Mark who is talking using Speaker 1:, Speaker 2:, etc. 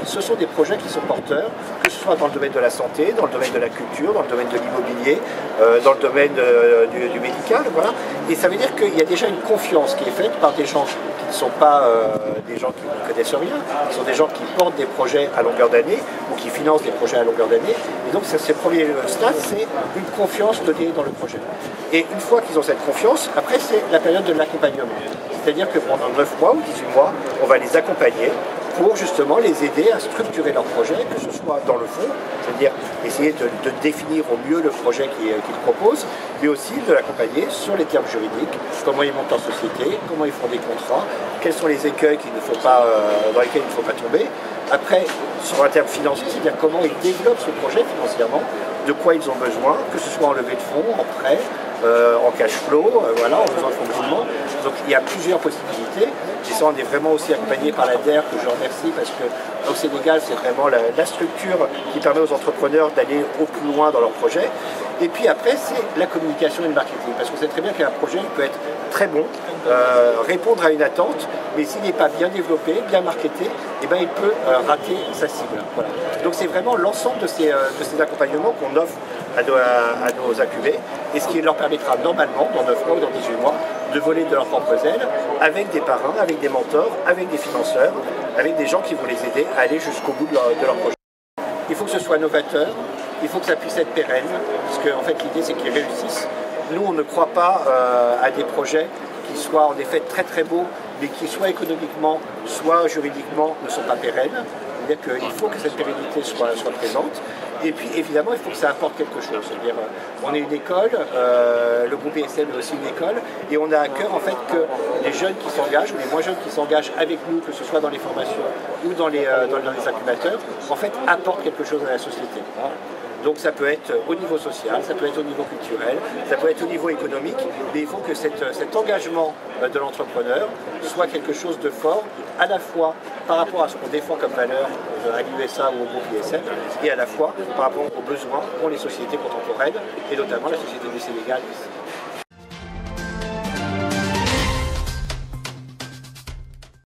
Speaker 1: ce sont des projets qui sont porteurs, que ce soit dans le domaine de la santé, dans le domaine de la culture, dans le domaine de l'immobilier, dans le domaine du médical, voilà. Et ça veut dire qu'il y a déjà une confiance qui est faite par des gens qui ne sont pas des gens qui ne connaissent rien, qui sont des gens qui portent des projets à longueur d'année ou qui financent des projets à longueur d'année. Et donc, ces premiers stades, c'est une confiance donnée dans le projet. Et une fois qu'ils ont cette confiance, après, c'est la période de l'accompagnement. C'est-à-dire que pendant 9 mois ou 18 mois, on va les accompagner pour justement les aider à structurer leur projet, que ce soit dans le fond, c'est-à-dire essayer de définir au mieux le projet qu'ils proposent, mais aussi de l'accompagner sur les termes juridiques, comment ils montent leur société, comment ils font des contrats, quels sont les écueils dans lesquels il ne faut pas tomber. Après, sur un terme financier, c'est-à-dire comment ils développent ce projet financièrement, de quoi ils ont besoin, que ce soit en levée de fonds, en prêt, en cash flow, voilà, en besoin de fonctionnement. Donc il y a plusieurs possibilités. Et ça, on est vraiment aussi accompagné par la DER, que je remercie, parce que au Sénégal, c'est vraiment la structure qui permet aux entrepreneurs d'aller au plus loin dans leur projet. Et puis après, c'est la communication et le marketing. Parce qu'on sait très bien qu'un projet peut être très bon, répondre à une attente, mais s'il n'est pas bien développé, bien marketé, eh ben, il peut rater sa cible. Voilà. Donc c'est vraiment l'ensemble de ces accompagnements qu'on offre à nos incubés, et ce qui leur permettra normalement, dans 9 mois ou dans 18 mois, de voler de leurs propres ailes, avec des parrains, avec des mentors, avec des financeurs, avec des gens qui vont les aider à aller jusqu'au bout de leur projet. Il faut que ce soit novateur, il faut que ça puisse être pérenne, parce qu'en fait l'idée c'est qu'ils réussissent. Nous on ne croit pas à des projets qui soient en effet très très beaux, mais qui soit économiquement, soit juridiquement ne sont pas pérennes. C'est-à-dire qu'il faut que cette pérennité soit présente. Et puis évidemment, il faut que ça apporte quelque chose. C'est-à-dire, on est une école, le groupe ESM est aussi une école, et on a à cœur en fait que les jeunes qui s'engagent, ou les moins jeunes qui s'engagent avec nous, que ce soit dans les formations ou dans les incubateurs, en fait apportent quelque chose à la société. Donc ça peut être au niveau social, ça peut être au niveau culturel, ça peut être au niveau économique, mais il faut que cet engagement de l'entrepreneur soit quelque chose de fort, à la fois par rapport à ce qu'on défend comme valeur à l'USA ou au groupe ISM, et à la fois par rapport aux besoins qu'ont les sociétés contemporaines, et notamment la société du Sénégal ici.